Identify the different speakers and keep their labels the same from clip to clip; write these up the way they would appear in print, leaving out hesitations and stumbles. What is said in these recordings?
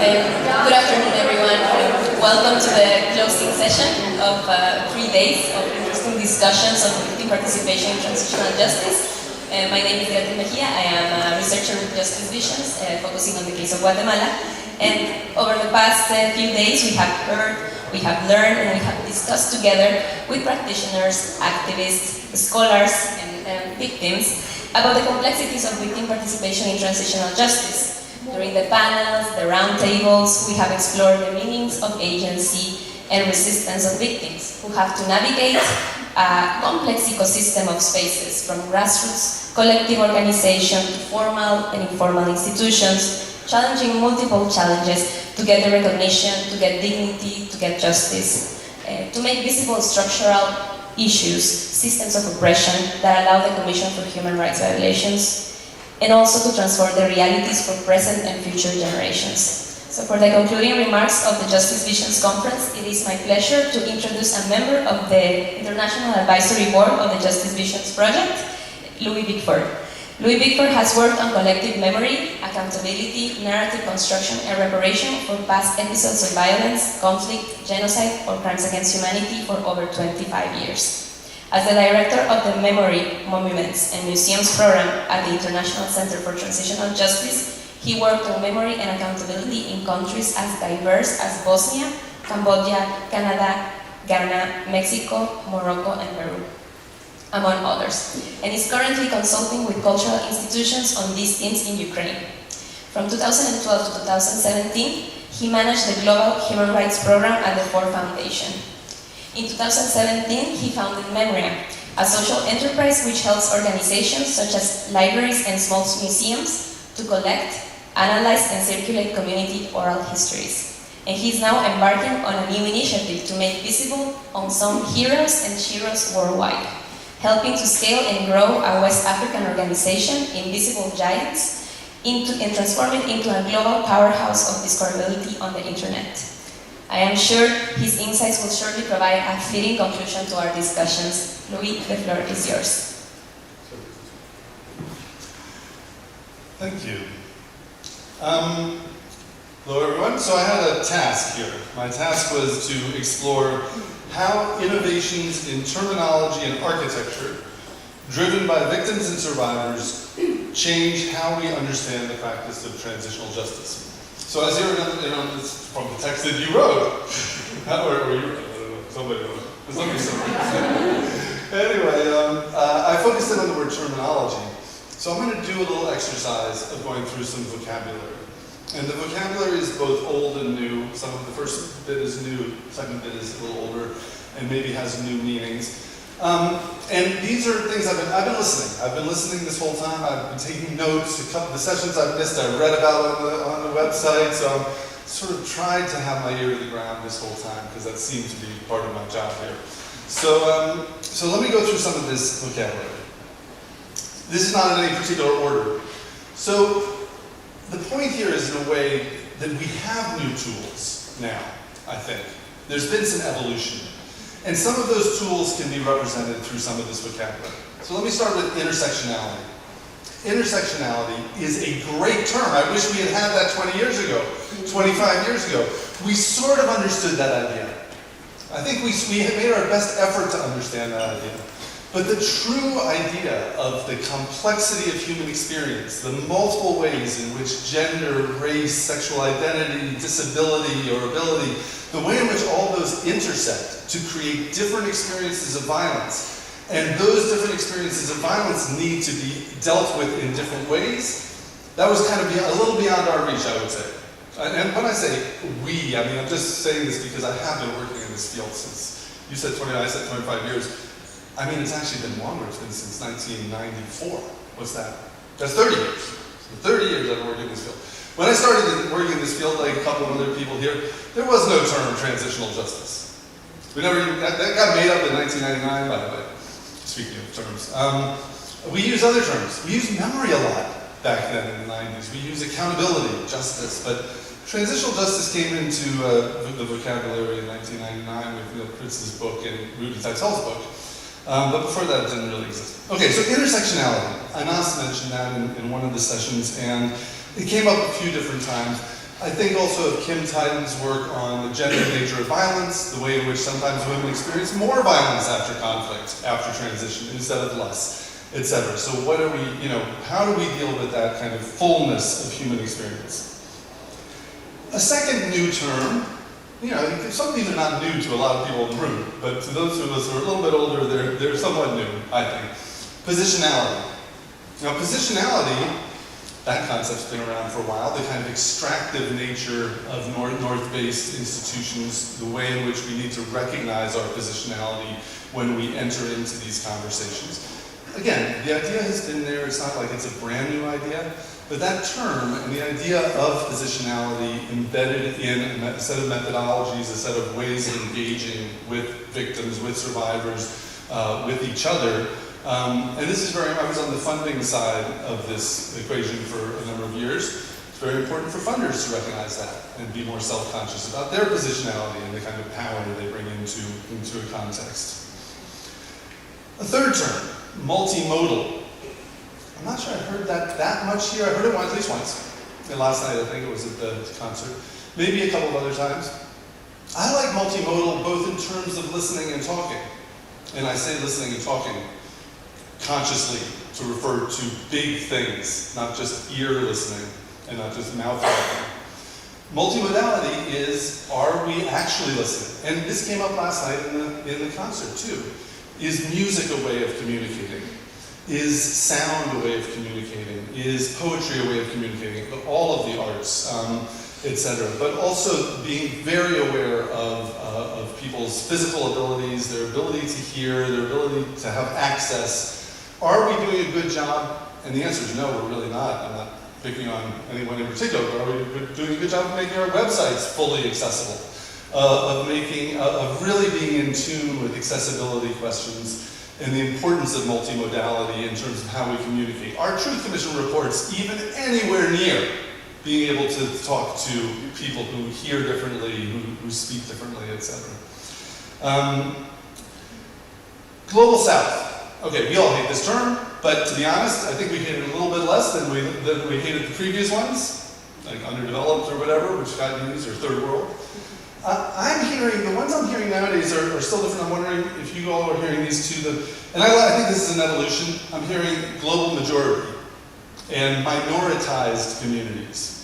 Speaker 1: Good afternoon, everyone. Welcome to the closing session of 3 days of interesting discussions on victim participation in transitional justice. My name is Beatriz Mejia. I am a researcher with Justice Visions, focusing on the case of Guatemala. And over the past few days, we have heard, we have learned, and we have discussed together with practitioners, activists, scholars, and victims about the complexities of victim participation in transitional justice. During the panels, the roundtables, we have explored the meanings of agency and resistance of victims who have to navigate a complex ecosystem of spaces, from grassroots collective organization to formal and informal institutions, challenging multiple challenges to get the recognition, to get dignity, to get justice, to make visible structural issues, systems of oppression that allow the Commission for Human Rights Violations, and also to transform the realities for present and future generations. So for the concluding remarks of the Justice Visions Conference, it is my pleasure to introduce a member of the International Advisory Board of the Justice Visions Project, Louis Bickford. Louis Bickford has worked on collective memory, accountability, narrative construction, and reparation for past episodes of violence, conflict, genocide, or crimes against humanity for over 25 years. As the director of the Memory, Monuments, and Museums program at the International Center for Transitional Justice, he worked on memory and accountability in countries as diverse as Bosnia, Cambodia, Canada, Ghana, Mexico, Morocco, and Peru, among others, and is currently consulting with cultural institutions on these themes in Ukraine. From 2012 to 2017, he managed the Global Human Rights Program at the Ford Foundation. In 2017, he founded Memoriam, a social enterprise which helps organizations such as libraries and small museums to collect, analyze, and circulate community oral histories. And he's now embarking on a new initiative to make visible unsung heroes and sheroes worldwide, helping to scale and grow a West African organization, Invisible Giants, and transform it into a global powerhouse of discoverability on the internet. I am sure his insights will surely provide a fitting conclusion to our discussions. Louis, the floor is yours.
Speaker 2: Thank you. Hello everyone. So I had a task here. My task was to explore how innovations in terminology and architecture, driven by victims and survivors, change how we understand the practice of transitional justice. So as you're this from the text that you wrote, or you wrote, I don't know, somebody wrote, somebody. Anyway, I focused in on the word terminology. So I'm going to do a little exercise of going through some vocabulary. And the vocabulary is both old and new. Some of the first bit is new, the second bit is a little older, and maybe has new meanings. And these are things I've been listening. I've been listening this whole time. I've been taking notes. A couple of the sessions I've missed, I read about on the website. So I'm sort of tried to have my ear to the ground this whole time because that seemed to be part of my job here. So, so let me go through some of this vocabulary. This is not in any particular order. So the point here is, in a way, that we have new tools now, I think. There's been some evolution. And some of those tools can be represented through some of this vocabulary. So let me start with intersectionality. Intersectionality is a great term. I wish we had that 20 years ago, 25 years ago. We sort of understood that idea. I think we made our best effort to understand that idea. But the true idea of the complexity of human experience, the multiple ways in which gender, race, sexual identity, disability, or ability, the way in which all those intersect to create different experiences of violence, and those different experiences of violence need to be dealt with in different ways, that was kind of a little beyond our reach, I would say. And when I say we, I mean, I'm just saying this because I have been working in this field since, you said 20, I said 25 years. I mean, it's actually been longer. It's been since 1994. What's that? That's 30 years. So 30 years I've worked in this field. When I started working in this field, like a couple of other people here, there was no term transitional justice. We never even, that got made up in 1999, by the way, speaking of terms. We use other terms. We used memory a lot back then in the 90s. We used accountability, justice, but transitional justice came into the vocabulary in 1999 with Neil Kritz's book and Rudy Teitel's book. But before that, it didn't really exist. Okay, so intersectionality. Anas mentioned that in one of the sessions, and it came up a few different times. I think also of Kim Tiden's work on the gender nature of violence, the way in which sometimes women experience more violence after conflict, after transition, instead of less, etc. So what are we, how do we deal with that kind of fullness of human experience? A second new term, some of these are not new to a lot of people in the room, but to those of us who are a little bit older, they're somewhat new, I think. Positionality. Now, positionality, that concept's been around for a while, the kind of extractive nature of North-based institutions, the way in which we need to recognize our positionality when we enter into these conversations. Again, the idea has been there, it's not like it's a brand new idea, but that term and the idea of positionality embedded in a set of methodologies, a set of ways of engaging with victims, with survivors, with each other. And this is I was on the funding side of this equation for a number of years. It's very important for funders to recognize that and be more self-conscious about their positionality and the kind of power they bring into a context. A third term, multimodal. I'm not sure I heard that much here. I heard it at least once. And last night, I think it was at the concert. Maybe a couple of other times. I like multimodal both in terms of listening and talking. And I say listening and talking consciously to refer to big things, not just ear listening and not just mouth talking. Multimodality is, are we actually listening? And this came up last night in the concert too. Is music a way of communicating? Is sound a way of communicating? Is poetry a way of communicating? But all of the arts, etc. But also being very aware of people's physical abilities, their ability to hear, their ability to have access. Are we doing a good job? And the answer is no, we're really not. I'm not picking on anyone in particular, but are we doing a good job of making our websites fully accessible? Of really being in tune with accessibility questions and the importance of multimodality in terms of how we communicate. Are Truth Commission reports even anywhere near being able to talk to people who hear differently, who speak differently, etc.? Global South. Okay, we all hate this term, but to be honest, I think we hate it a little bit less than we hated the previous ones, like underdeveloped or whatever, which got used, or third world. The ones I'm hearing nowadays are still different. I'm wondering if you all are hearing these too. And I think this is an evolution. I'm hearing global majority and minoritized communities.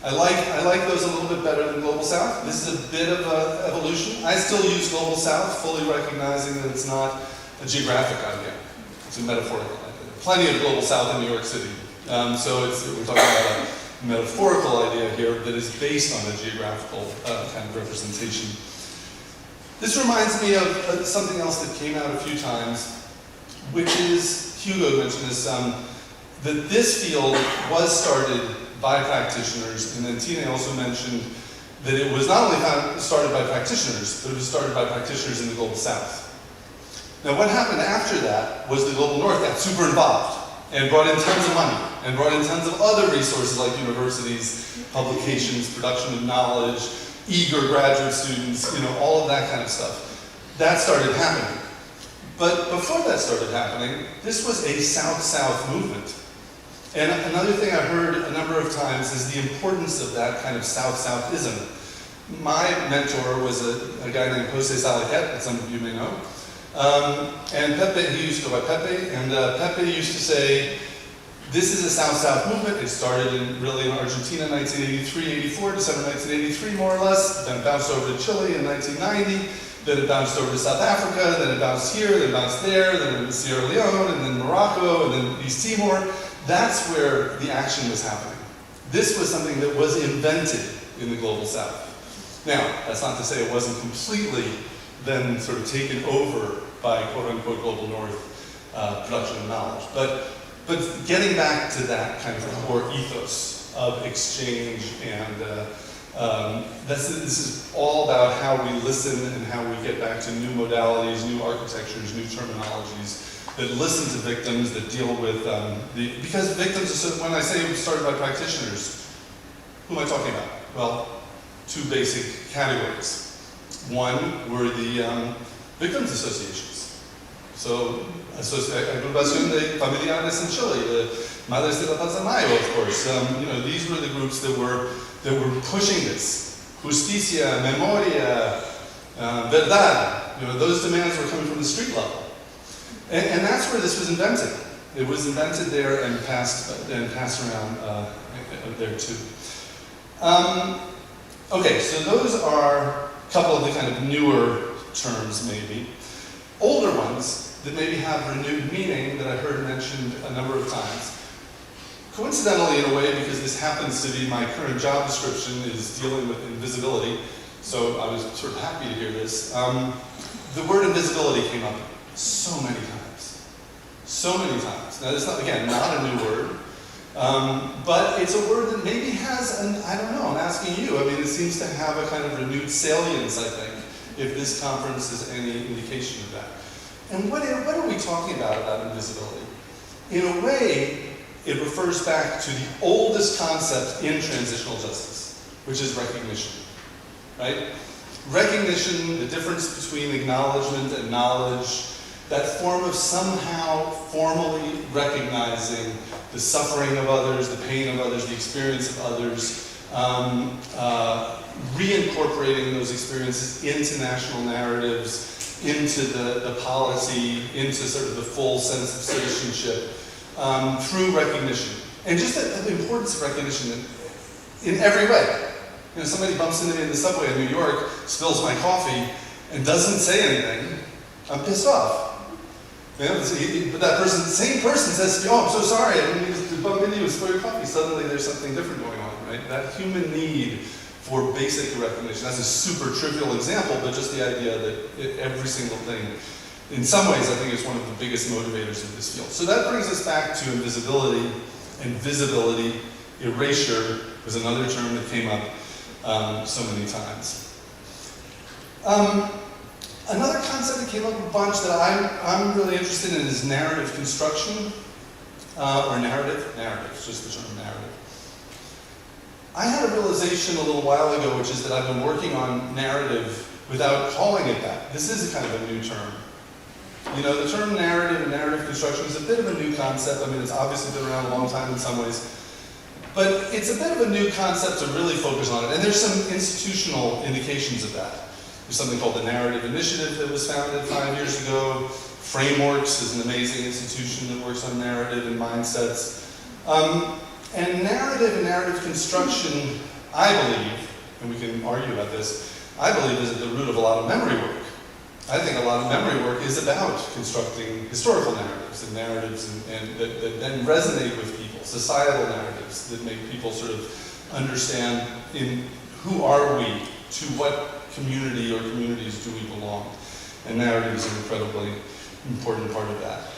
Speaker 2: I like those a little bit better than Global South. This is a bit of an evolution. I still use Global South, fully recognizing that it's not a geographic idea. It's a metaphorical idea. Plenty of Global South in New York City. So we're talking about a metaphorical idea here that is based on a geographical kind of representation. This reminds me of something else that came out a few times, which is, Hugo mentioned this, that this field was started by practitioners, and then Tina also mentioned that it was not only started by practitioners, but it was started by practitioners in the Global South. Now what happened after that was the Global North got super involved and brought in tons of money and brought in tons of other resources like universities, publications, production of knowledge, eager graduate students, all of that kind of stuff. That started happening. But before that started happening, this was a South-South movement. And another thing I heard a number of times is the importance of that kind of South-Southism. My mentor was a guy named Jose Salaquet, that some of you may know. And Pepe, he used to go by Pepe, and Pepe used to say, this is a South-South movement. It started really in Argentina in 1983-84, December 1983 more or less, then bounced over to Chile in 1990, then it bounced over to South Africa, then it bounced here, then it bounced there, then it was Sierra Leone, and then Morocco, and then East Timor. That's where the action was happening. This was something that was invented in the Global South. Now, that's not to say it wasn't completely then sort of taken over by quote-unquote Global North production of knowledge. But getting back to that kind of core ethos of exchange and this is all about how we listen and how we get back to new modalities, new architectures, new terminologies that listen to victims, that deal with because victims, when I say it was started by practitioners, who am I talking about? Well, two basic categories. One were the victims associations. So, Agrupación de Familiares in Chile, the Madres de la Paz de Mayo, of course. These were the groups that were that were pushing this. Justicia, memoria, verdad. Those demands were coming from the street level. And that's where this was invented. It was invented there and passed around there too. Okay, so those are a couple of the kind of newer terms maybe. Older ones that maybe have renewed meaning that I heard mentioned a number of times. Coincidentally, in a way, because this happens to be my current job description, is dealing with invisibility, so I was sort of happy to hear this. The word invisibility came up so many times. So many times. Now, it's not, again, not a new word, but it's a word that maybe has, I don't know, I'm asking you. I mean, it seems to have a kind of renewed salience, I think, if this conference is any indication of that. And what are we talking about invisibility? In a way, it refers back to the oldest concept in transitional justice, which is recognition, right? Recognition, the difference between acknowledgement and knowledge, that form of somehow formally recognizing the suffering of others, the pain of others, the experience of others, reincorporating those experiences into national narratives, into the polity, into sort of the full sense of citizenship, through recognition. And just the importance of recognition in every way. Somebody bumps into me in the subway in New York, spills my coffee, and doesn't say anything, I'm pissed off. But that same person says, oh, I'm so sorry, I didn't mean to bump into you and spill your coffee. Suddenly there's something different going on, right? That human need for basic recognition. That's a super trivial example, but just the idea that every single thing, in some ways, I think is one of the biggest motivators of this field. So that brings us back to invisibility and visibility. Erasure was another term that came up so many times. Another concept that came up a bunch that I'm really interested in is narrative construction, or narrative, it's just the term narrative. I had a realization a little while ago, which is that I've been working on narrative without calling it that. This is a kind of a new term. The term narrative and narrative construction is a bit of a new concept. I mean, it's obviously been around a long time in some ways. But it's a bit of a new concept to really focus on it. And there's some institutional indications of that. There's something called the Narrative Initiative that was founded 5 years ago. Frameworks is an amazing institution that works on narrative and mindsets. And narrative construction, I believe, and we can argue about this, I believe is at the root of a lot of memory work. I think a lot of memory work is about constructing historical narratives and narratives that then resonate with people, societal narratives that make people sort of understand who are we, to what community or communities do we belong. And narratives are an incredibly important part of that.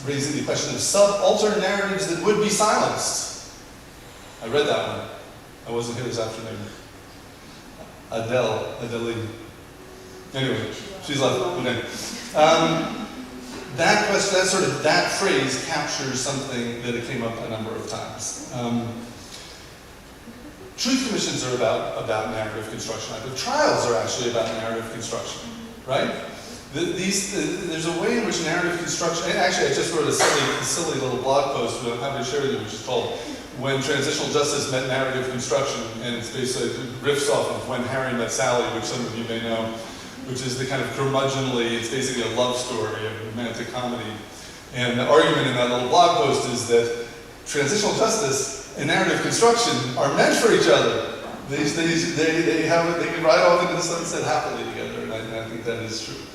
Speaker 2: Raising the question of subaltern narratives that would be silenced. I read that one. I wasn't here this afternoon. Adele. Anyway, she's left. Okay. That question, that phrase captures something that came up a number of times. Truth commissions are about narrative construction. I think trials are actually about narrative construction, right? There's a way in which narrative construction, and actually I just wrote a silly little blog post that I'm happy to share with you, which is called When Transitional Justice Met Narrative Construction, and it's basically, it riffs off of When Harry Met Sally, which some of you may know, which is the kind of curmudgeonly, it's basically a love story, a romantic comedy. And the argument in that little blog post is that transitional justice and narrative construction are meant for each other. They can ride off into the sunset happily together, and I think that is true.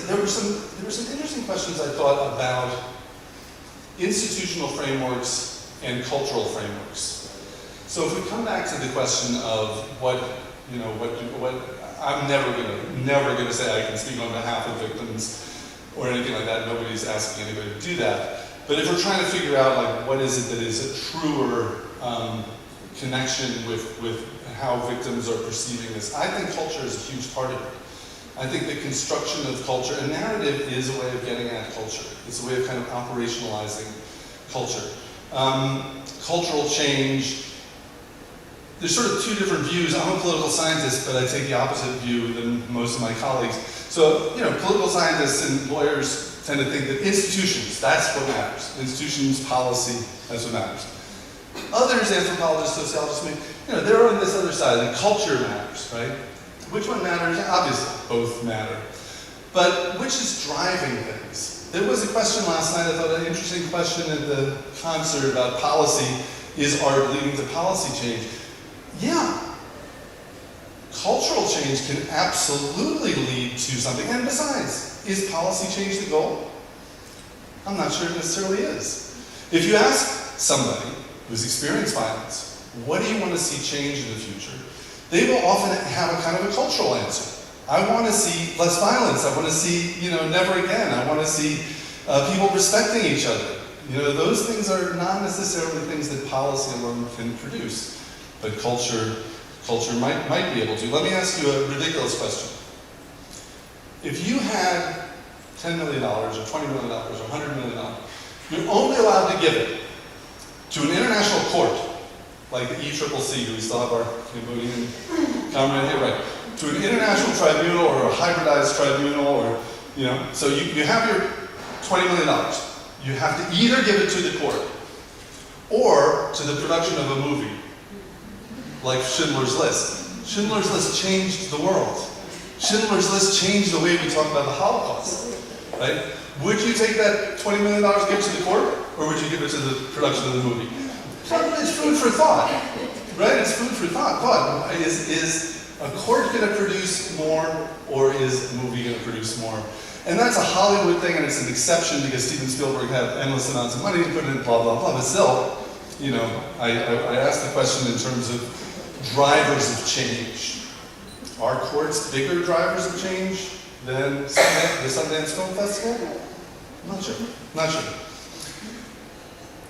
Speaker 2: There were some interesting questions I thought about institutional frameworks and cultural frameworks. So if we come back to the question of I'm never gonna say I can speak on behalf of victims or anything like that. Nobody's asking anybody to do that. But if we're trying to figure out what is it that is a truer connection with how victims are perceiving this, I think culture is a huge part of it. I think the construction of culture, and narrative is a way of getting at culture. It's a way of kind of operationalizing culture. Cultural change. There's sort of two different views. I'm a political scientist, but I take the opposite view than most of my colleagues. So, political scientists and lawyers tend to think that institutions, that's what matters. Institutions, policy, that's what matters. Others, anthropologists, sociologists, they're on this other side, and culture matters, right? Which one matters? Obviously, both matter. But which is driving things? There was a question last night, I thought an interesting question at the concert about policy. Is art leading to policy change? Yeah. Cultural change can absolutely lead to something. And besides, is policy change the goal? I'm not sure it necessarily is. If you ask somebody who's experienced violence, what do you want to see change in the future? They will often have a kind of a cultural answer. I want to see less violence. I want to see, never again. I want to see people respecting each other. Those things are not necessarily things that policy alone can produce, but culture might be able to. Let me ask you a ridiculous question. If you had $10 million or $20 million or $100 million, you're only allowed to give it to an international court, like the ECCC, do we still have our Cambodian comrade here, right? To an international tribunal or a hybridized tribunal, or, so you have your $20 million. You have to either give it to the court or to the production of a movie, like Schindler's List. Schindler's List changed the world. Schindler's List changed the way we talk about the Holocaust, right? Would you take that $20 million, give it to the court, or would you give it to the production of the movie? It's food for thought, right? It's food for thought. Is a court going to produce more, or is a movie going to produce more? And that's a Hollywood thing, and it's an exception because Steven Spielberg had endless amounts of money to put in, blah, blah, blah. But still, I asked the question in terms of drivers of change. Are courts bigger drivers of change than the Sundance Film Festival? Not sure.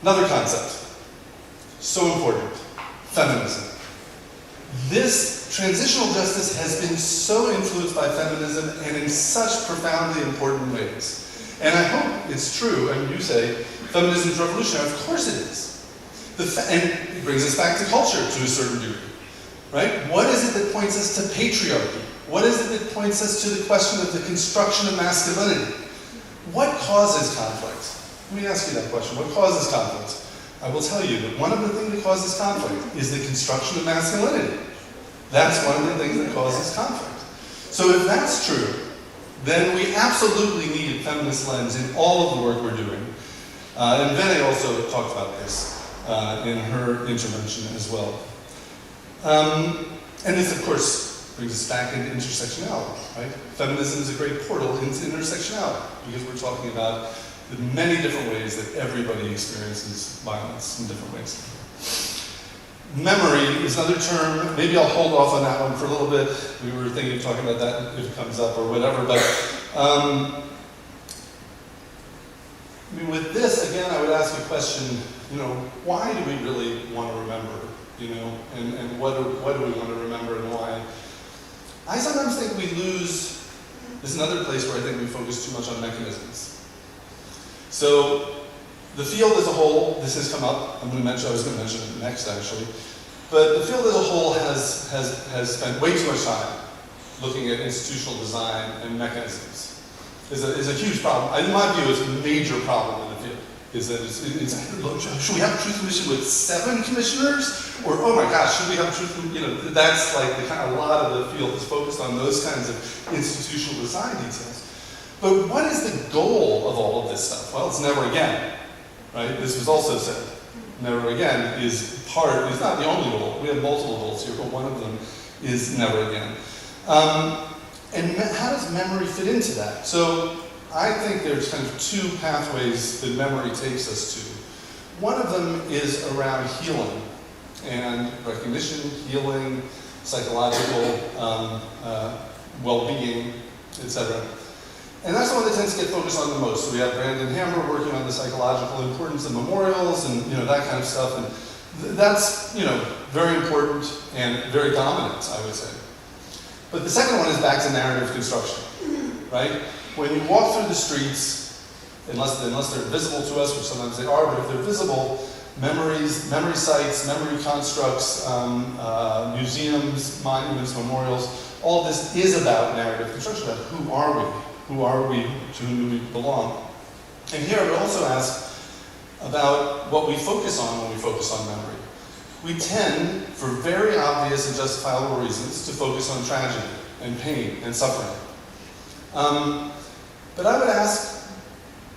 Speaker 2: Another concept, so important, feminism. This transitional justice has been so influenced by feminism and in such profoundly important ways. And I hope it's true. I mean, you say feminism is revolutionary. Of course it is. And it brings us back to culture to a certain degree, right? What is it that points us to patriarchy? What is it that points us to the question of the construction of masculinity? What causes conflict? Let me ask you that question. What causes conflict? I will tell you that one of the things that causes conflict is the construction of masculinity. That's one of the things that causes conflict. So if that's true, then we absolutely need a feminist lens in all of the work we're doing. And Vene also talked about this in her intervention as well. And this, of course, brings us back into intersectionality, right? Feminism is a great portal into intersectionality because we're talking about the many different ways that everybody experiences violence in different ways. Memory is another term. Maybe I'll hold off on that one for a little bit. We were thinking of talking about that if it comes up or whatever. But with this, again, I would ask a question, why do we really want to remember? And what do we want to remember and why? I sometimes think we lose, this is another place where I think we focus too much on mechanisms. So the field as a whole, this has come up, I was going to mention it next actually, but the field as a whole has spent way too much time looking at institutional design and mechanisms. Is a huge problem. In my view, it's a major problem in the field. Is that should we have a truth commission with 7 commissioners? Or, oh my gosh, should we have a truth commission? That's like a lot of the field is focused on those kinds of institutional design details. But what is the goal of all of this stuff? Well, it's never again, right? This was also said. Never again is not the only goal. We have multiple goals here, but one of them is never again. And how does memory fit into that? So I think there's kind of 2 pathways that memory takes us to. One of them is around healing and recognition, healing, psychological well-being, etc. And that's the one that tends to get focused on the most. So we have Brandon Hammer working on the psychological importance of memorials and that kind of stuff. And that's very important and very dominant, I would say. But the second one is back to narrative construction, right? When you walk through the streets, unless they're visible to us, which sometimes they are, but if they're visible, memories, memory sites, memory constructs, museums, monuments, memorials, all of this is about narrative construction, about who are we? Who are we? To whom do we belong? And here I would also ask about what we focus on when we focus on memory. We tend, for very obvious and justifiable reasons, to focus on tragedy and pain and suffering. But I would ask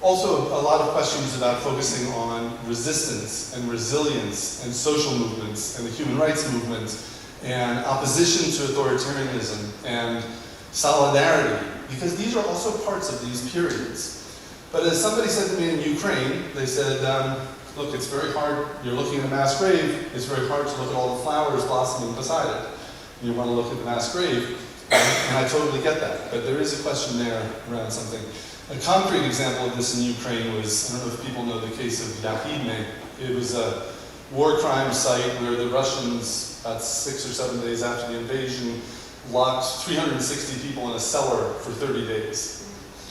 Speaker 2: also a lot of questions about focusing on resistance and resilience and social movements and the human rights movement and opposition to authoritarianism and solidarity, because these are also parts of these periods. But as somebody said to me in Ukraine, they said, look, it's very hard, you're looking at a mass grave, it's very hard to look at all the flowers blossoming beside it. You want to look at the mass grave, and I totally get that, but there is a question there around something. A concrete example of this in Ukraine was, I don't know if people know the case of Yahidne. It was a war crime site where the Russians, about 6 or 7 days after the invasion, locked 360 people in a cellar for 30 days.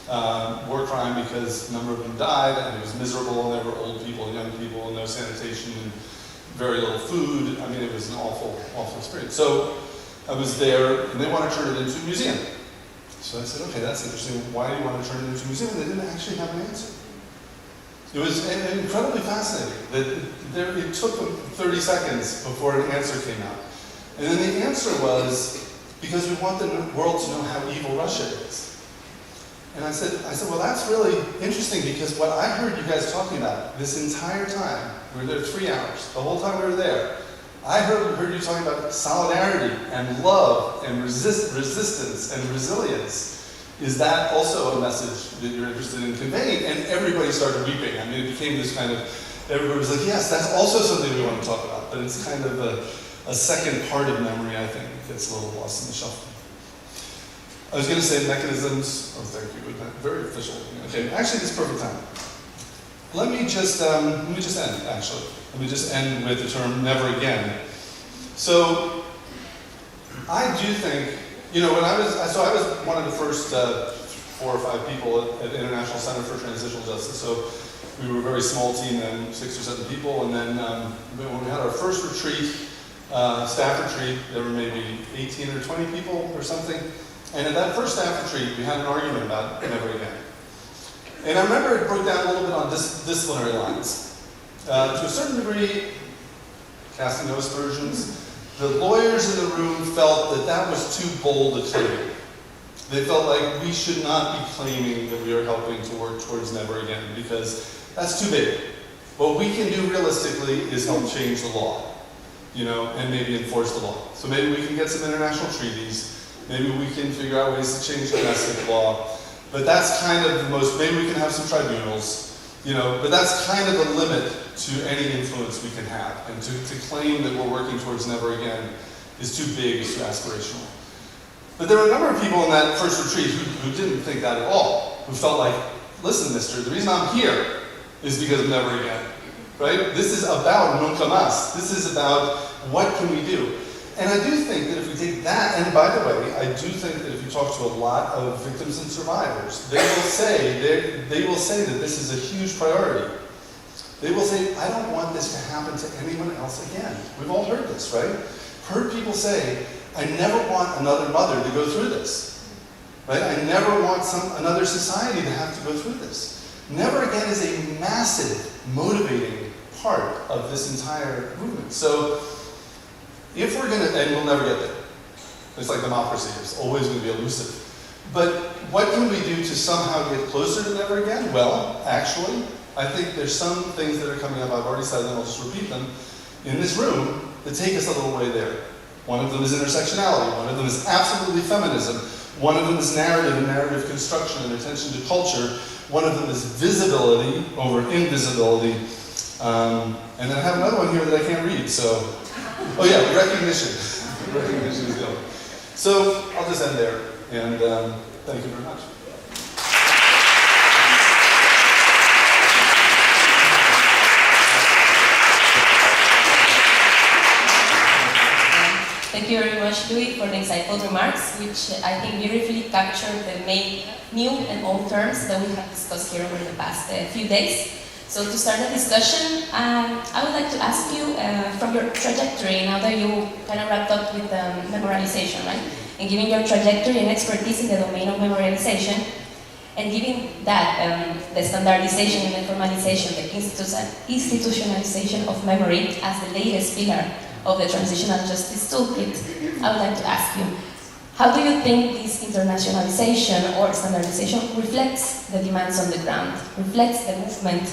Speaker 2: War crime because a number of them died, and it was miserable, and there were old people and young people, and no sanitation, and very little food. I mean, it was an awful, awful experience. So I was there, and they want to turn it into a museum. So I said, okay, that's interesting. Why do you want to turn it into a museum? And they didn't actually have an answer. It was incredibly fascinating. It took them 30 seconds before an answer came out. And then the answer was, because we want the world to know how evil Russia is. And I said, well, that's really interesting, because what I heard you guys talking about this entire time, we were there 3 hours, the whole time we were there, I heard you talking about solidarity and love and resistance and resilience. Is that also a message that you're interested in conveying? And everybody started weeping. I mean, it became this kind of, everybody was like, yes, that's also something we want to talk about. But it's kind of a second part of memory, I think, gets a little lost in the shuffle. I was going to say mechanisms. Oh, thank you. Very official. Okay, actually, this is perfect time. Let me just end, actually. Let me just end with the term never again. So, I do think, when I was one of the first 4 or 5 people at the International Center for Transitional Justice. So, we were a very small team then, 6 or 7 people, and then when we had our first retreat, staff retreat, there were maybe 18 or 20 people or something. And at that first staff retreat, we had an argument about never again. And I remember it broke down a little bit on disciplinary lines. To a certain degree, casting no aspersions, the lawyers in the room felt that that was too bold a claim. They felt like we should not be claiming that we are helping to work towards never again, because that's too big. What we can do realistically is help change the law, and maybe enforce the law. So maybe we can get some international treaties. Maybe we can figure out ways to change domestic law. But that's kind of the most, maybe we can have some tribunals, but that's kind of the limit to any influence we can have. And to claim that we're working towards never again is too big, is too aspirational. But there were a number of people in that first retreat who didn't think that at all, who felt like, listen, mister, the reason I'm here is because of never again, right? This is about nunca más. This is about what can we do? And I do think that if we take that, and by the way, I do think that if you talk to a lot of victims and survivors, they will say that this is a huge priority. They will say, I don't want this to happen to anyone else again. We've all heard this, right? Heard people say, I never want another mother to go through this, right? I never want another society to have to go through this. Never again is a massive, motivating part of this entire movement. So, if we're going to, and we'll never get there. It's like democracy, it's always going to be elusive. But what can we do to somehow get closer to never again? Well, actually, I think there's some things that are coming up, I've already said them, I'll just repeat them, in this room that take us a little way there. One of them is intersectionality, one of them is absolutely feminism, one of them is narrative and narrative construction and attention to culture, one of them is visibility over invisibility, and then I have another one here that I can't read, so... Oh yeah, recognition. Recognition is the other. So I'll just end there, and thank you very much.
Speaker 1: Thank you very much, Louis, for the insightful remarks, which I think beautifully captured the main new and old terms that we have discussed here over the past few days. So to start the discussion, I would like to ask you from your trajectory, now that you kind of wrapped up with memorialization, right? And given your trajectory and expertise in the domain of memorialization, And given that the standardization and the formalization, the institutionalization of memory as the latest pillar of the transitional justice toolkit, I would like to ask you, how do you think this internationalization or standardization reflects the demands on the ground, reflects the movement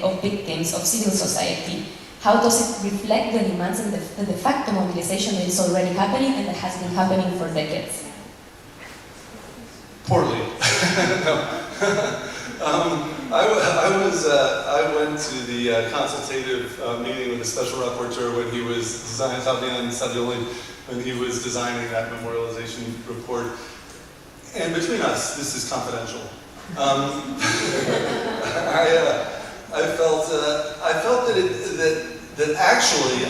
Speaker 1: of victims, of civil society? How does it reflect the demands and the de facto mobilization that is already happening and that has been happening for decades?
Speaker 2: Poorly. I went to the consultative meeting with the special rapporteur when he was designing, Fabian Savioli, when he was designing that memorialization report. And between us, this is confidential. I felt that actually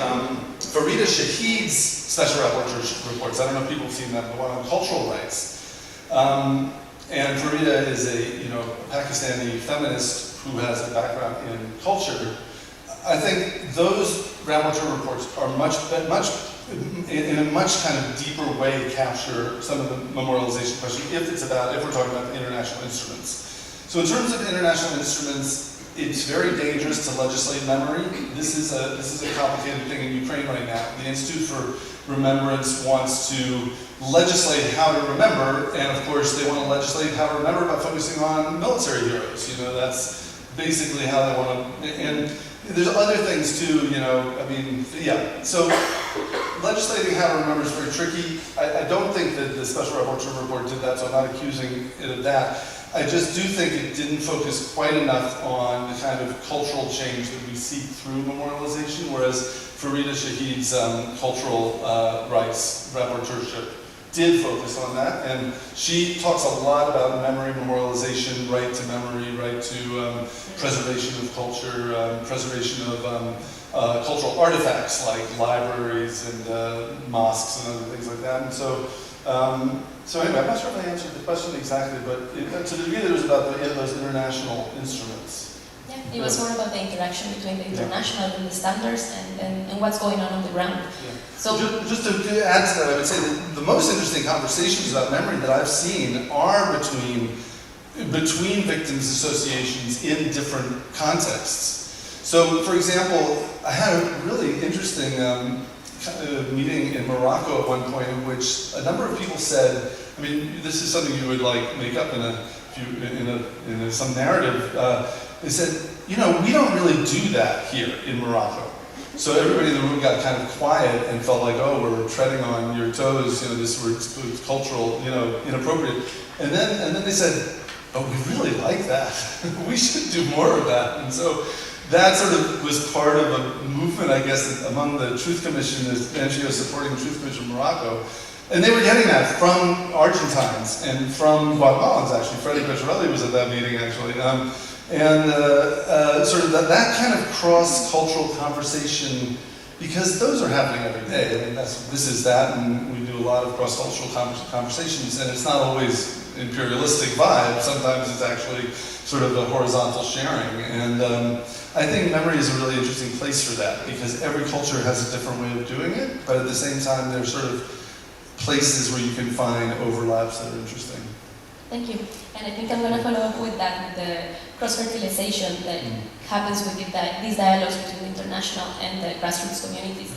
Speaker 2: Farida Shahid's special rapporteur reports, I don't know if people have seen that, the one on cultural rights. And Farida is a Pakistani feminist who has a background in culture. I think those rapporteur reports are in a much kind of deeper way capture some of the memorialization question if we're talking about the international instruments. So in terms of international instruments, it's very dangerous to legislate memory. This is a complicated thing in Ukraine right now. The Institute for Remembrance wants to legislate how to remember, and of course they want to legislate how to remember by focusing on military heroes. That's basically how they want to, and there's other things too, So legislating how to remember is very tricky. I don't think that the Special Rapporteur report did that, so I'm not accusing it of that. I just do think it didn't focus quite enough on the kind of cultural change that we seek through memorialization, whereas Farida Shahid's cultural rights rapporteurship did focus on that, and she talks a lot about memory memorialization, right to memory, right to preservation of culture, preservation of cultural artifacts like libraries and mosques and other things like that. And so anyway, I'm not sure if I answered the question exactly, but to the degree that it was about those international instruments.
Speaker 1: Yeah, it was more about the interaction between the international and the standards and what's going on the ground.
Speaker 2: Yeah.
Speaker 1: So
Speaker 2: just to add to that, I would say that the most interesting conversations about memory that I've seen are between victims associations in different contexts. So, for example, I had a really interesting meeting in Morocco at one point in which a number of people said, this is something you would make up in some narrative. They said, we don't really do that here in Morocco. So everybody in the room got kind of quiet and felt like, oh, we're treading on your toes, this was cultural, inappropriate. And then they said, but we really like that. We should do more of that. And so that sort of was part of a movement, I guess, among the Truth Commission, the NGO supporting the Truth Commission in Morocco. And they were getting that from Argentines and from Guatemalans, actually. Freddie Petrelli was at that meeting, actually. Sort of that kind of cross-cultural conversation, because those are happening every day. This is that, and we do a lot of cross-cultural conversations, and it's not always imperialistic vibe. Sometimes it's actually sort of a horizontal sharing. And I think memory is a really interesting place for that, because every culture has a different way of doing it, but at the same time, there's sort of places where you can find overlaps that are interesting.
Speaker 1: Thank you. And I think I'm going to follow up with that, with the cross-fertilization that happens with these dialogues between the international and the grassroots communities.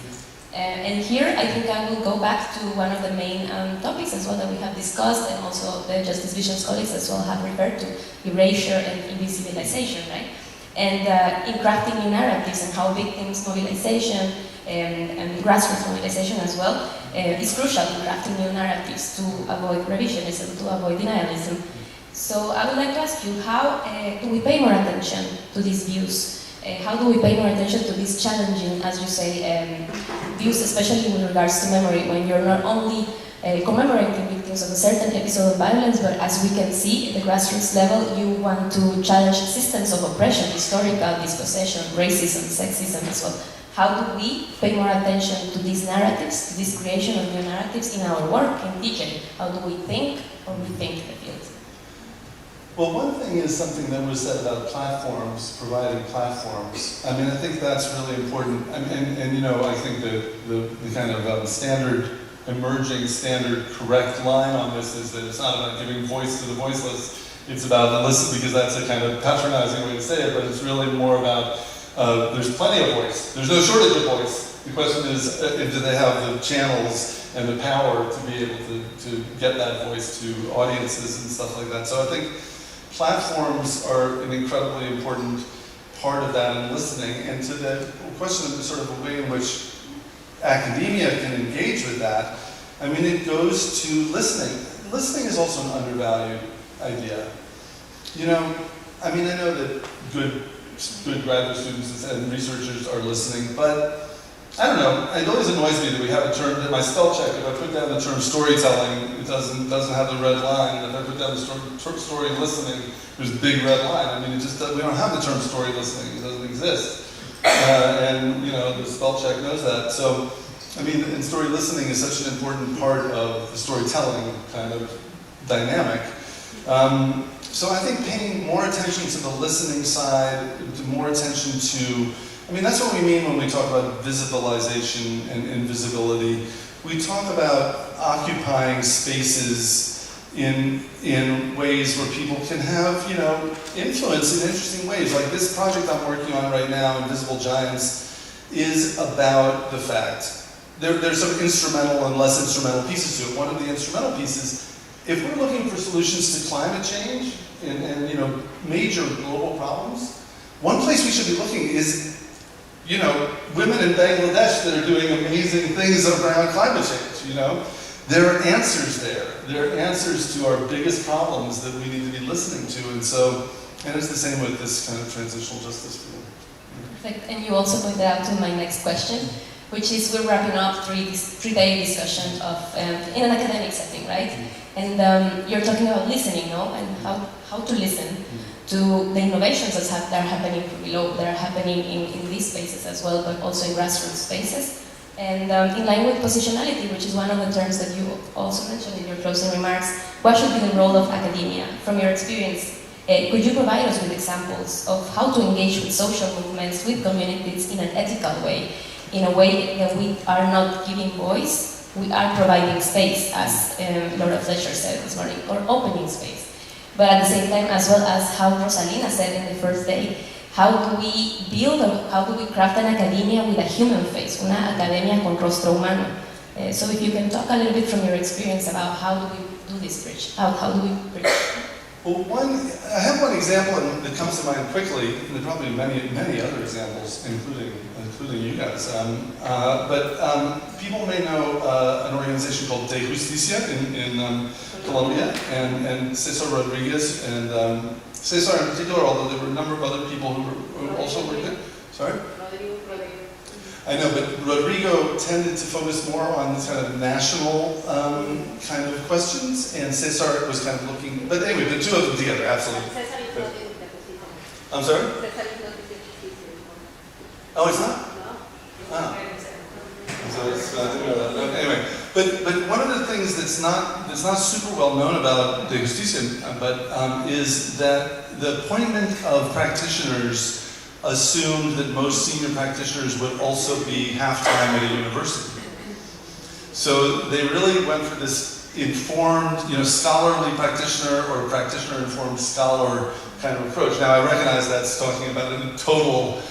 Speaker 1: And here, I think I will go back to one of the main topics as well that we have discussed, and also the Justice Vision's colleagues as well have referred to, erasure and invisibilization, right? And in crafting new narratives and how victims' mobilization and grassroots mobilization as well is crucial in crafting new narratives to avoid revisionism, to avoid denialism. So I would like to ask you, how do we pay more attention to these views? How do we pay more attention to these challenging, as you say, views, especially with regards to memory, when you're not only commemorating victims of a certain episode of violence, but as we can see at the grassroots level, you want to challenge systems of oppression, historical dispossession, racism, sexism as well. How do we pay more attention to these narratives, to this creation of new narratives in our work, in teaching? How do we think or rethink the field?
Speaker 2: Well, one thing is something that was said about platforms, providing platforms. I think that's really important. I think the kind of standard correct line on this is that it's not about giving voice to the voiceless, it's about the listen, because that's a kind of patronizing way to say it, but it's really more about, there's plenty of voice. There's no shortage of voice. The question is, do they have the channels and the power to be able to get that voice to audiences and stuff like that. So I think platforms are an incredibly important part of that in listening. And to the question of the sort of the way in which academia can engage with that, I mean, it goes to listening. Listening is also an undervalued idea. You know, I mean, I know that good graduate students and researchers are listening, but I don't know, it always annoys me that we have a term, that my spell check, if I put down the term storytelling, it doesn't have the red line, and if I put down the story listening, there's a big red line. I mean, it just, we don't have the term story listening, it doesn't exist. And, you know, the spell check knows that. So, I mean, and story listening is such an important part of the storytelling kind of dynamic. So I think paying more attention to the listening side, more attention to, I mean, that's what we mean when we talk about visibilization and invisibility. We talk about occupying spaces in ways where people can have, you know, influence in interesting ways. Like this project I'm working on right now, Invisible Giants, is about the fact, there's some instrumental and less instrumental pieces to it. One of the instrumental pieces, if we're looking for solutions to climate change and you know, major global problems, one place we should be looking is, you know, women in Bangladesh that are doing amazing things around climate change, you know. There are answers there. There are answers to our biggest problems that we need to be listening to. And so, and it's the same with this kind of transitional justice field.
Speaker 1: Perfect. And you also pointed out to my next question, which is we're wrapping up three-day discussion of in an academic setting, right? And you're talking about listening, no? And how to listen to the innovations that are happening below, that are happening in these spaces as well, but also in grassroots spaces. And in line with positionality, which is one of the terms that you also mentioned in your closing remarks, what should be the role of academia? From your experience, could you provide us with examples of how to engage with social movements, with communities in an ethical way, in a way that we are not giving voice, we are providing space, as Laura Fletcher said this morning, or opening space. But at the same time, as well as how Rosalina said in the first day, how do we build, or how do we craft an academia with a human face, una academia con rostro humano? So if you can talk a little bit from your experience about how do we do this bridge, how do we bridge?
Speaker 2: Well, I have one example that comes to mind quickly, and there are probably many other examples, including you guys. But people may know an organization called De Justicia in Colombia, and Cesar Rodriguez, and Cesar in particular, although there were a number of other people who also worked there. Sorry? I know, but Rodrigo tended to focus more on this kind of national kind of questions, and Cesar was kind of looking, but anyway, the two of them together, absolutely. I'm sorry? Oh, it's not? Oh. So I didn't know that. Anyway, but one of the things that's not super well known about De Justicia, but is that the appointment of practitioners assumed that most senior practitioners would also be half-time at a university. So they really went for this informed, you know, scholarly practitioner or practitioner-informed scholar kind of approach. Now I recognize that's talking about a total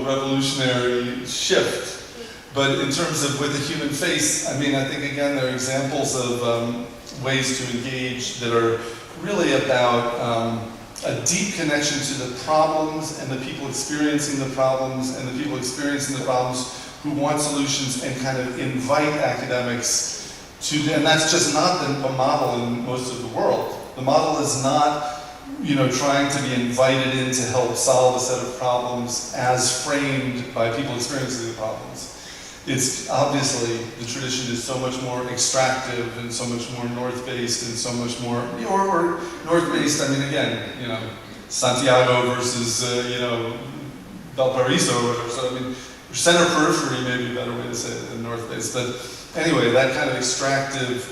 Speaker 2: revolutionary shift. But in terms of with the human face, I mean, I think again there are examples of ways to engage that are really about a deep connection to the problems and the people experiencing the problems and the people experiencing the problems who want solutions and kind of invite academics to, and that's just not the model in most of the world. The model is not, you know, trying to be invited in to help solve a set of problems as framed by people experiencing the problems. It's obviously, the tradition is so much more extractive and so much more north-based and so much more, or north-based, I mean, again, you know, Santiago versus, you know, Valparaiso or whatever. So, I mean, center-periphery may be a better way to say it than north-based. But anyway, that kind of extractive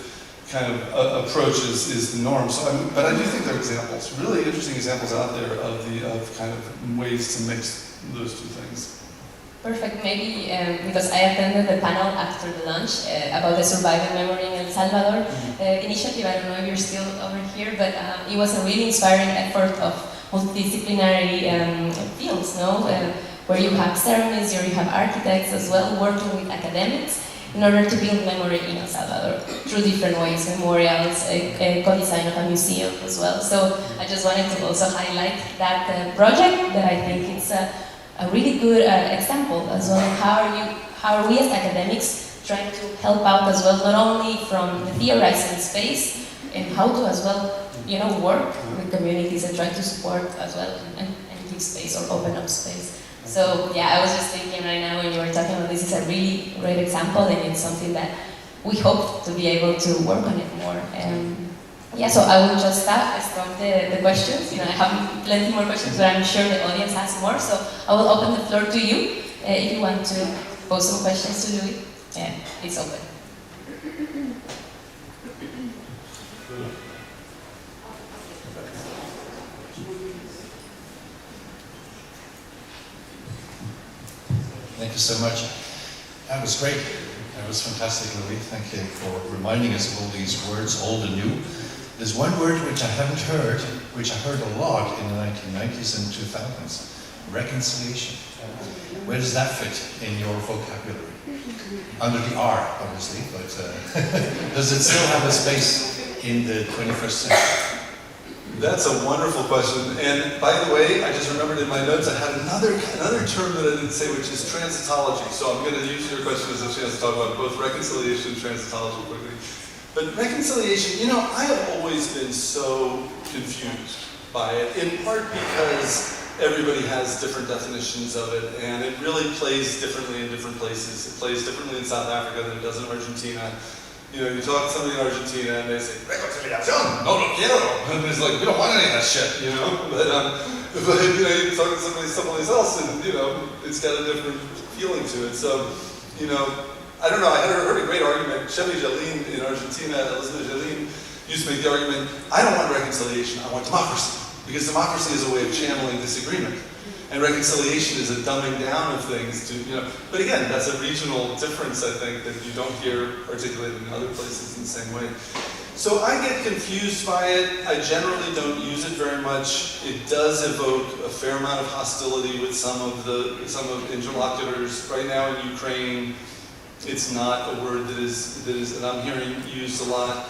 Speaker 2: kind of approach is the norm. So, but I do think there are examples, really interesting examples out there of kind of ways to mix those two things.
Speaker 1: Perfect. Maybe because I attended the panel after the lunch about the surviving memory in El Salvador initiative. I don't know if you're still over here, but it was a really inspiring effort of multidisciplinary fields, no? Where you have ceremonies, or you have architects as well working with academics in order to build memory in El Salvador through different ways, memorials, co-design of a museum as well. So I just wanted to also highlight that project that I think it's a really good example as well. How are we as academics trying to help out as well, not only from the theorizing space, and how to as well, work with communities and try to support as well and give space or open up space. So yeah, I was just thinking right now when you were talking about this is a really great example, and it's something that we hope to be able to work on it more. Yeah, so I will just stop the questions. I have plenty more questions, but I'm sure the audience has more. So I will open the floor to you if you want to pose some questions to Louis. Yeah, it's open.
Speaker 3: Thank you so much. That was great. That was fantastic, Louis. Thank you for reminding us of all these words, old and new. There's one word which I haven't heard, which I heard a lot in the 1990s and 2000s, reconciliation. Where does that fit in your vocabulary? Under the R, obviously, but does it still have a space in the 21st century?
Speaker 2: That's a wonderful question. And by the way, I just remembered in my notes I had another term that I didn't say, which is transitology. So I'm going to use your question as a chance to talk about both reconciliation and transitology quickly. But reconciliation, I have always been so confused by it, in part because everybody has different definitions of it, and it really plays differently in different places. It plays differently in South Africa than it does in Argentina. You talk to somebody in Argentina and they say, reconciliación, no lo quiero. And it's like, we don't want any of that shit, But you talk to somebody someplace else and, it's got a different feeling to it. So, I don't know, I heard a great argument. Chevy Jalin in Argentina, Elizabeth Jalin, used to make the argument, I don't want reconciliation, I want democracy. Because democracy is a way of channeling disagreement. And reconciliation is a dumbing down of things to, but again, that's a regional difference, I think, that you don't hear articulated in other places in the same way. So I get confused by it. I generally don't use it very much. It does evoke a fair amount of hostility with some of interlocutors. Right now in Ukraine, it's not a word that is that I'm hearing used a lot.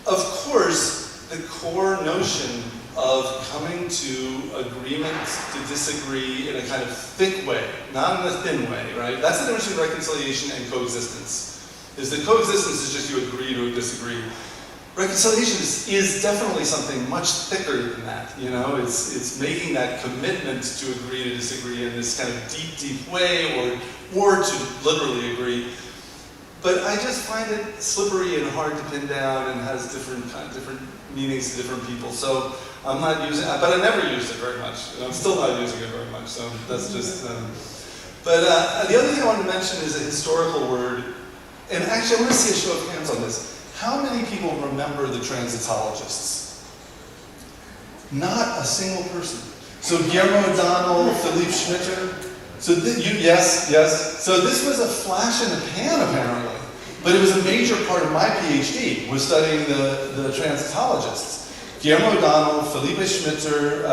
Speaker 2: Of course, the core notion of coming to agreement to disagree in a kind of thick way, not in a thin way, right? That's the difference between reconciliation and coexistence. Is that coexistence is just you agree to disagree. Reconciliation is definitely something much thicker than that, It's making that commitment to agree to disagree in this kind of deep way, or to literally agree. But I just find it slippery and hard to pin down, and has different meanings to different people. So I'm not using it, but I never used it very much, and I'm still not using it very much. So that's just. But the other thing I wanted to mention is a historical word, and actually I want to see a show of hands on this. How many people remember the transitologists? Not a single person. So Guillermo O'Donnell, Philippe Schmitter. So yes. So this was a flash in the pan, apparently. But it was a major part of my PhD, was studying the transitologists. Guillermo O'Donnell, Philippe Schmitter,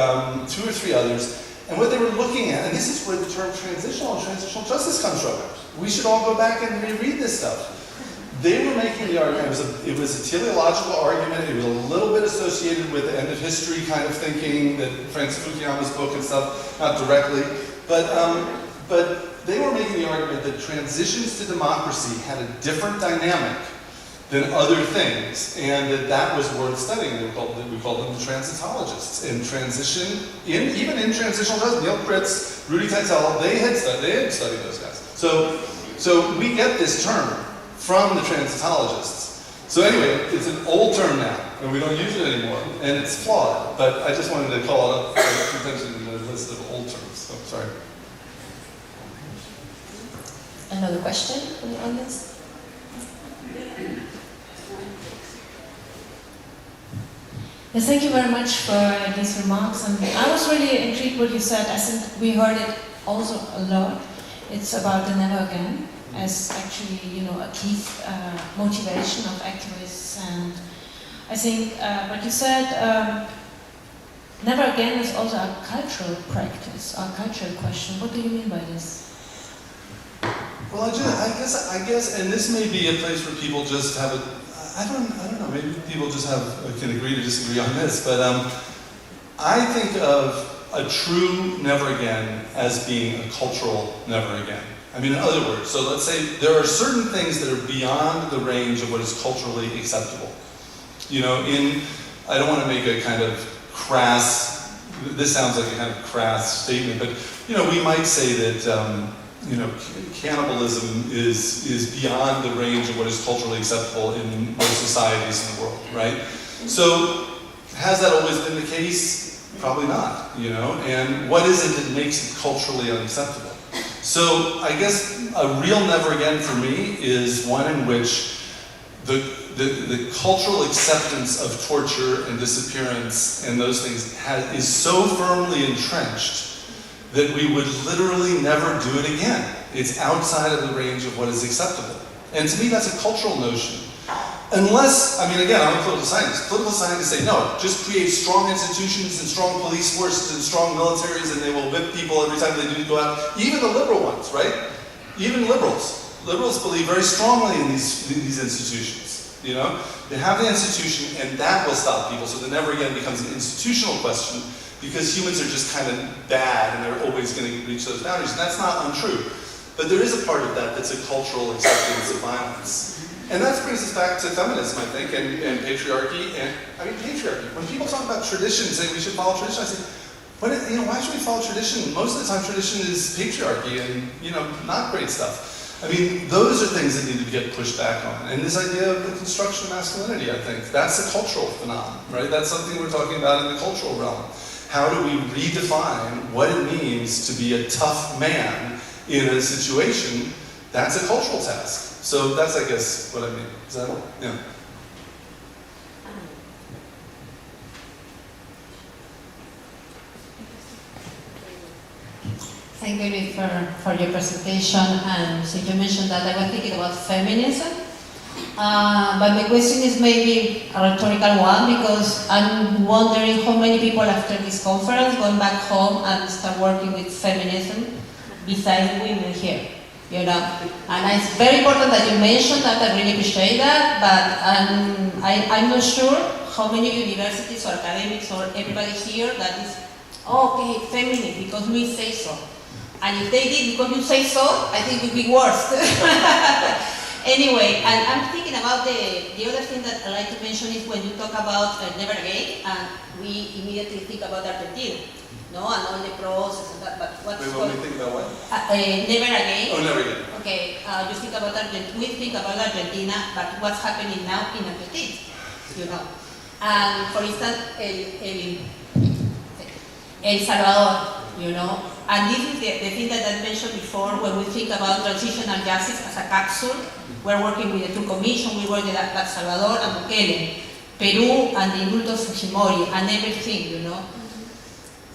Speaker 2: 2 or 3 others. And what they were looking at, and this is where the term transitional and transitional justice comes from. We should all go back and reread this stuff. They were making the argument, it was a teleological argument, it was a little bit associated with the end of history kind of thinking, that Francis Fukuyama's book and stuff, not directly, but they were making the argument that transitions to democracy had a different dynamic than other things, and that was worth studying. We called them the transitologists. In transition, even in transitional justice, Neil Kritz, Rudy Teitel, they had studied those guys. So we get this term from the transitologists. So anyway, it's an old term now, and we don't use it anymore, and it's flawed. But I just wanted to call it up for attention in the list of old terms. So sorry.
Speaker 1: Another question from the audience?
Speaker 4: Yes, thank you very much for these remarks. And I was really intrigued what you said. I think we heard it also a lot. It's about the never again as actually, a key motivation of activists. And I think what you said, never again is also a cultural practice, or a cultural question. What do you mean by this?
Speaker 2: Well, I guess, and this may be a place where people just have I don't know, maybe people just can agree to disagree on this, but I think of a true never again as being a cultural never again. I mean, in other words, so let's say there are certain things that are beyond the range of what is culturally acceptable. I don't want to make a kind of crass, this sounds like a kind of crass statement, but, we might say that, cannibalism is beyond the range of what is culturally acceptable in most societies in the world, right? So, has that always been the case? Probably not, and what is it that makes it culturally unacceptable? So, I guess a real never again for me is one in which the cultural acceptance of torture and disappearance and those things is so firmly entrenched that we would literally never do it again. It's outside of the range of what is acceptable. And to me, that's a cultural notion. Unless, again, I'm a political scientist. Political scientists say, no, just create strong institutions and strong police forces and strong militaries and they will whip people every time they do go out. Even the liberal ones, right? Even liberals. Liberals believe very strongly in these institutions. They have the institution and that will stop people, so the never again becomes an institutional question because humans are just kind of bad and they're always going to reach those boundaries. And that's not untrue. But there is a part of that that's a cultural acceptance of violence. And that brings us back to feminism, I think, and patriarchy. And patriarchy. When people talk about tradition, saying we should follow tradition, I say, why should we follow tradition? Most of the time, tradition is patriarchy and not great stuff. Those are things that need to get pushed back on. And this idea of the construction of masculinity, I think, that's a cultural phenomenon, right? That's something we're talking about in the cultural realm. How do we redefine what it means to be a tough man in a situation? That's a cultural task. So that's, I guess, what I mean. Is that, yeah.
Speaker 5: Thank you for your presentation. And so you mentioned that I was thinking about feminism. But my question is maybe a rhetorical one because I'm wondering how many people after this conference going back home and start working with feminism besides women here. And it's very important that you mentioned that. I really appreciate that, but I'm not sure how many universities or academics or everybody here that is, okay, feminist because we say so. And if they did because you say so, I think it would be worse. Anyway, and I'm thinking about the other thing that I like to mention is when you talk about never again, and we immediately think about Argentina. No, and all the process and that, but what's
Speaker 2: when we think about what?
Speaker 5: Never again.
Speaker 2: Oh, never again.
Speaker 5: Okay, you think about Argentina, we think about Argentina, but what's happening now in Argentina, And for instance, El Salvador, and this is the thing that I mentioned before when we think about transitional justice as a capsule. We're working with the two commissions, we work with El Salvador and Bukele, Peru and the indulto Fujimori and everything,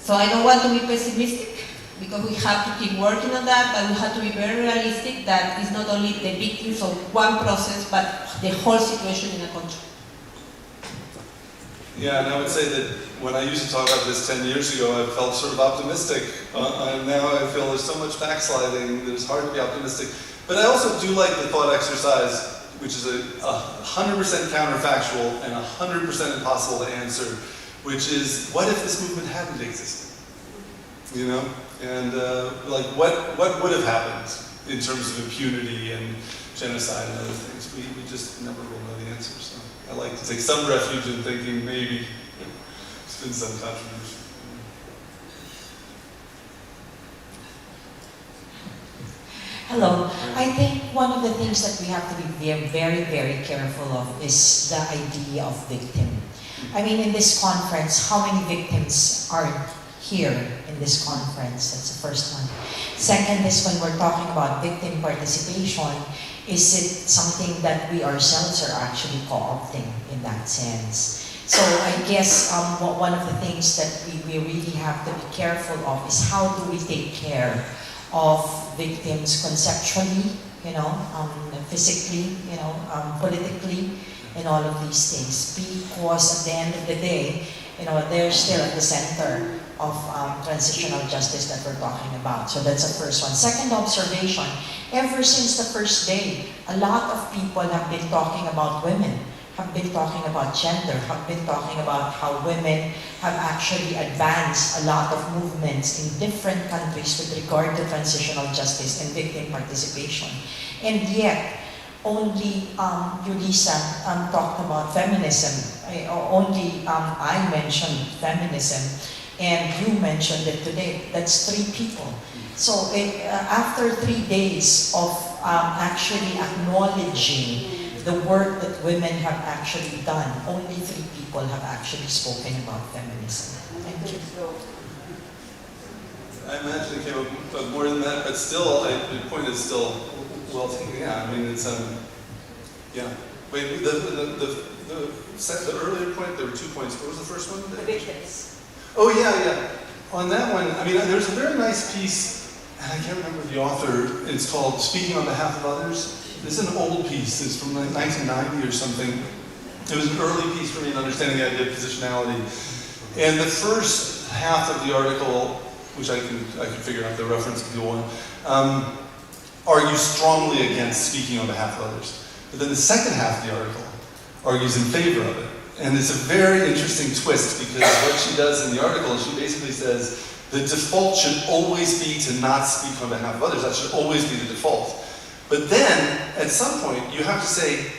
Speaker 5: So I don't want to be pessimistic because we have to keep working on that, but we have to be very realistic that it's not only the victims of one process, but the whole situation in a country.
Speaker 2: Yeah, and I would say that when I used to talk about this 10 years ago, I felt sort of optimistic. And now I feel there's so much backsliding that it's hard to be optimistic. But I also do like the thought exercise, which is 100% counterfactual and 100% impossible to answer, which is, what if this movement hadn't existed? And what would have happened in terms of impunity and genocide and other things? We just never will know the answer. So I like to take some refuge in thinking maybe it's been some contribution.
Speaker 6: Hello. I think one of the things that we have to be very, very careful of is the idea of victim. In this conference, how many victims are here in this conference? That's the first one. Second is when we're talking about victim participation, is it something that we ourselves are actually co-opting in that sense? So I guess one of the things that we really have to be careful of is how do we take care of victims conceptually, physically, politically, and all of these things. Because at the end of the day, they're still at the center of transitional justice that we're talking about. So that's the first one. Second observation, ever since the first day, a lot of people have been talking about women, have been talking about gender, have been talking about how women have actually advanced a lot of movements in different countries with regard to transitional justice and victim participation. And yet, only Yulisa talked about feminism. Only I mentioned feminism, and you mentioned it today. That's 3 people. So after 3 days of actually acknowledging the work that women have actually done, only 3 people have actually spoken about feminism. Thank you.
Speaker 2: I imagine it came up more than that, but still, the point is still well taken. Yeah, I mean, it's yeah. Wait, the earlier point, there were 2 points. What was the first one?
Speaker 1: The victims.
Speaker 2: Oh yeah. On that one, I mean, there's a very nice piece, and I can't remember the author. It's called "Speaking on Behalf of Others." This is an old piece. It's from like 1990 or something. It was an early piece for me in understanding the idea of positionality. And the first half of the article, which I can figure out the reference if you want, argues strongly against speaking on behalf of others. But then the second half of the article argues in favor of it. And it's a very interesting twist, because what she does in the article is she basically says the default should always be to not speak on behalf of others. That should always be the default. But then, at some point, you have to say,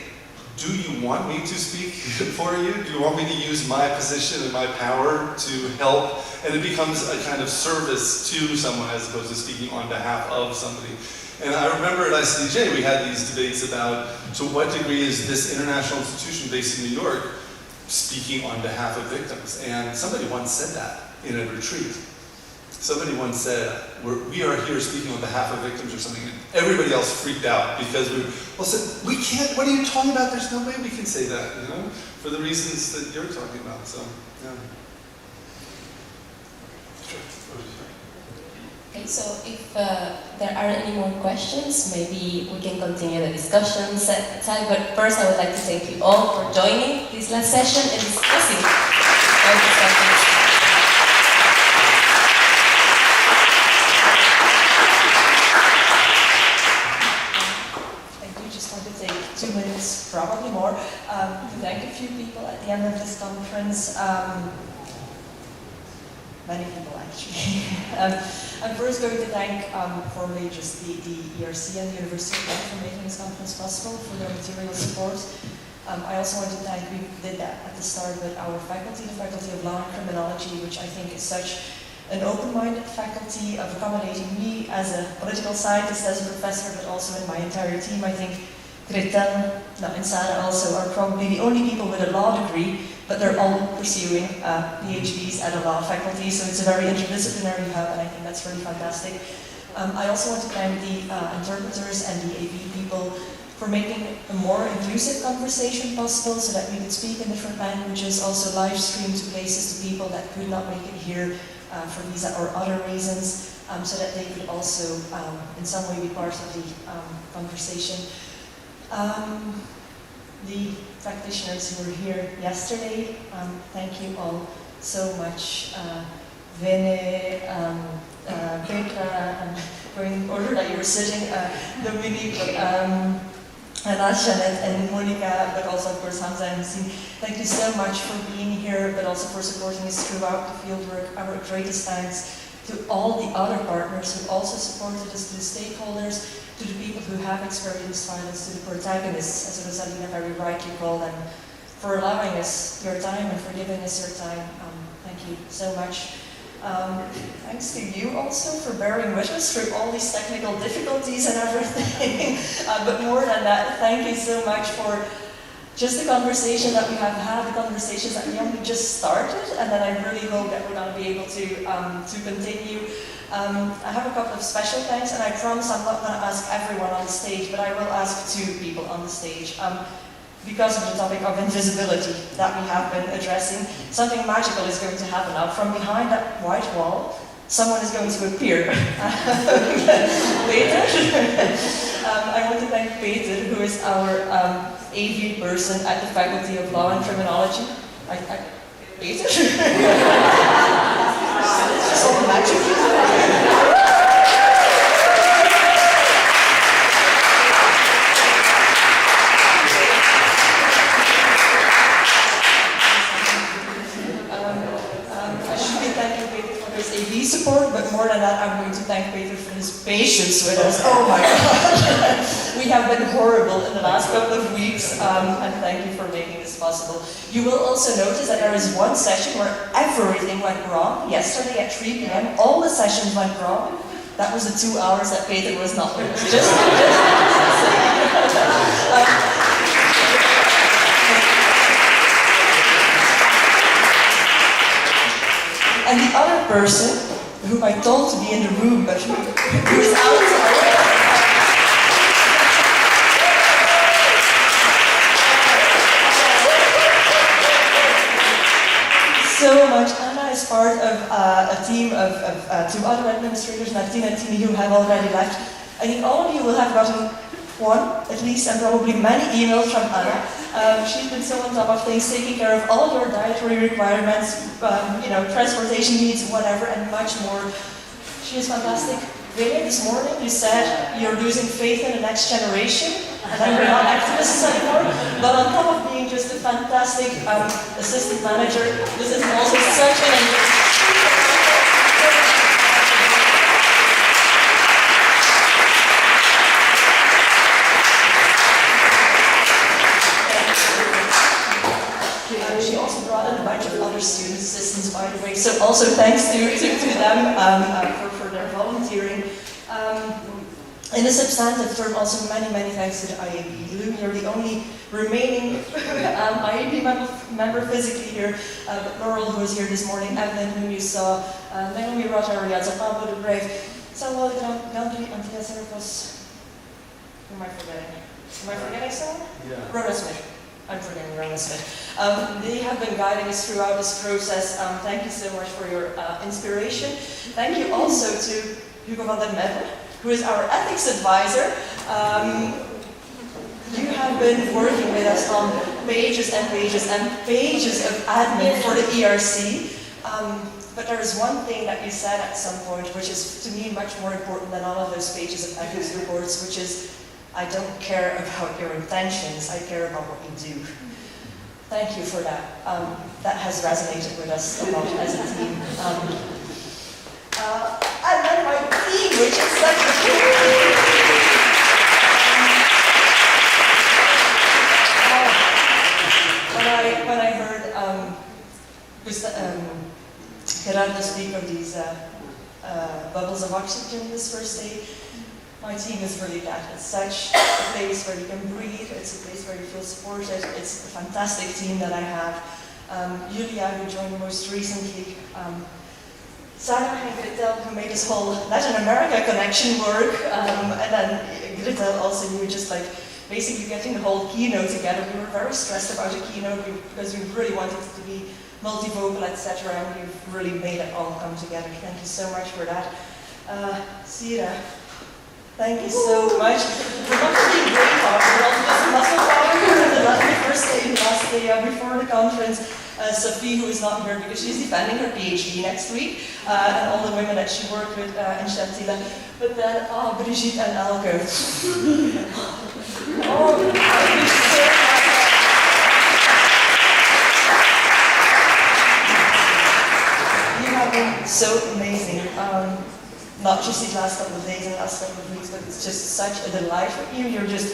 Speaker 2: do you want me to speak for you? Do you want me to use my position and my power to help? And it becomes a kind of service to someone as opposed to speaking on behalf of somebody. And I remember at ICDJ we had these debates about to what degree is this international institution based in New York speaking on behalf of victims. And somebody once said that in a retreat. Somebody once said, we are here speaking on behalf of victims or something, and everybody else freaked out because said, we can't, what are you talking about? There's no way we can say that, for the reasons that you're talking about, so, yeah. Sure.
Speaker 1: Okay, so if there are any more questions, maybe we can continue the discussion side, but first I would like to thank you all for joining this last session and discussing all the subjects.
Speaker 7: Probably more, to thank a few people at the end of this conference, many people actually. I'm first going to thank formally just the ERC and the University of Ghent for making this conference possible, for their material support. I also want to thank, we did that at the start, but our faculty, the Faculty of Law and Criminology, which I think is such an open-minded faculty of accommodating me as a political scientist, as a professor, but also in my entire team. I think Gretel and Sarah also are probably the only people with a law degree, but they're all pursuing PhDs at a law faculty, so it's a very interdisciplinary hub, and I think that's really fantastic. I also want to thank the interpreters and the AV people for making a more inclusive conversation possible so that we could speak in different languages, also live stream to places to people that could not make it here for visa or other reasons, so that they could also in some way be part of the conversation. The practitioners who were here yesterday, thank you all so much. Vene, Petra, going in order that you were sitting, Dominique, Anna, Janet, and Monica, but also of course Hamza and Hussein. Thank you so much for being here, but also for supporting us throughout the fieldwork. Our greatest thanks to all the other partners who also supported us, to the stakeholders, to the people who have experienced violence, to the protagonists, as Rosalina very rightly called them, for allowing us your time and for giving us your time. Thank you so much. Thanks to you also for bearing with us through all these technical difficulties and everything. But more than that, thank you so much for just the conversation that we have had, the conversations that we only just started, and that I really hope that we're going to be able to continue. I have a couple of special thanks, and I promise I'm not going to ask everyone on the stage, but I will ask 2 people on the stage. Because of the topic of invisibility that we have been addressing, something magical is going to happen now. From behind that white wall, someone is going to appear. Peter. I want to thank Peter, who is our AV person at the Faculty of Law and Criminology. Peter? It's just all magic. I should be thanking Peter for his AV support, but more than that, I'm going to thank Peter for his patience with us. Oh my God! We have been horrible in the last couple of weeks, and thank you for making this possible. You will also notice that there is one session where everything went wrong. Yesterday at 3 p.m., all the sessions went wrong. That was the 2 hours that Peter was not with us. And the other person, whom I told to be in the room, but who is outside. So much. Anna is part of a team of 2 other administrators, Martina and Tini, who have already left. I think all of you will have gotten one, at least, and probably many emails from Anna. She's been so on top of things, taking care of all your dietary requirements, transportation needs, whatever, and much more. She is fantastic. Really, this morning you said you're losing faith in the next generation, and then we're not activists anymore. But on top of being just a fantastic assistant manager, this is also such an she also brought in a bunch of other student assistants, by the way. So also thanks to them for their volunteering. In a substantive term, also many thanks to the IAB. Lou, you're the only remaining IAB member physically here, but Laurel, who was here this morning, Evelyn, whom you saw, Naomi Rotariadza, Pablo the Brave, Samuel Gandhi, Antia Serapos. Who am I forgetting? Am I forgetting someone?
Speaker 2: Yeah.
Speaker 7: Rhoda Smith. I'm forgetting Rhoda Smith. They have been guiding us throughout this process. Thank you so much for your inspiration. Thank you also to Hugo van den Merwe, who is our ethics advisor. You have been working with us on pages and pages and pages of admin for the ERC. But there is one thing that you said at some point, which is to me much more important than all of those pages of ethics reports, which is, I don't care about your intentions, I care about what you do. Thank you for that. That has resonated with us a lot as a team. And then my team, which is such a when I heard Gerardo speak of these bubbles of oxygen this first day, my team is really that. It's such a place where you can breathe, it's a place where you feel supported, it's a fantastic team that I have. Julia, who joined most recently, Sarah and Gretel, who made this whole Latin America connection work, and then Gretel also, you were just like basically getting the whole keynote together. We were very stressed about the keynote because we really wanted it to be multivocal, etc., and you've really made it all come together. Thank you so much for that. Sira, thank you so much. We're not really great talk, but also just muscle power the first day, the last day before the conference. Sophie, who is not here because she's defending her PhD next week, and all the women that she worked with in Shatila. But then, Brigitte and Elke. Oh, thank you so much. You have been so amazing. Not just these last couple of days and last couple of weeks, but it's just such a delight for you. You're just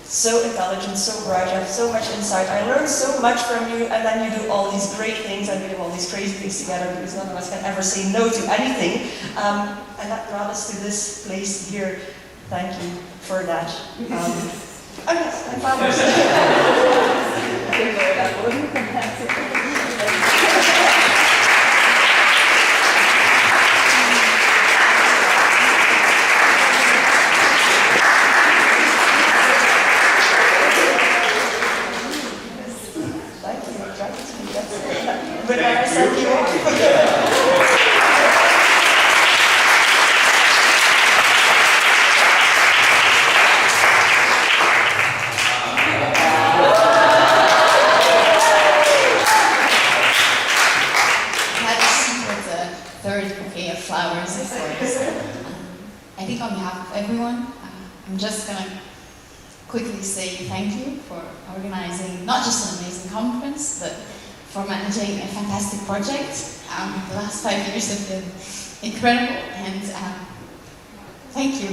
Speaker 7: so intelligent, so bright, you have so much insight. I learned so much from you, and then you do all these great things, and we do all these crazy things together, because none of us can ever say no to anything. And that brought us to this place here. Thank you for that. Oh yes, I found but when I said you
Speaker 8: I'm just going to quickly say thank you for organizing not just an amazing conference, but for managing a fantastic project. The last 5 years have been incredible, and thank you.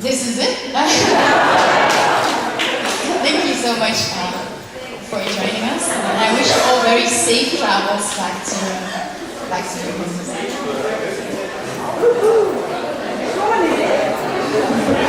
Speaker 8: This is it. Thank you so much for joining us, and I wish you all very safe travels back to your homes.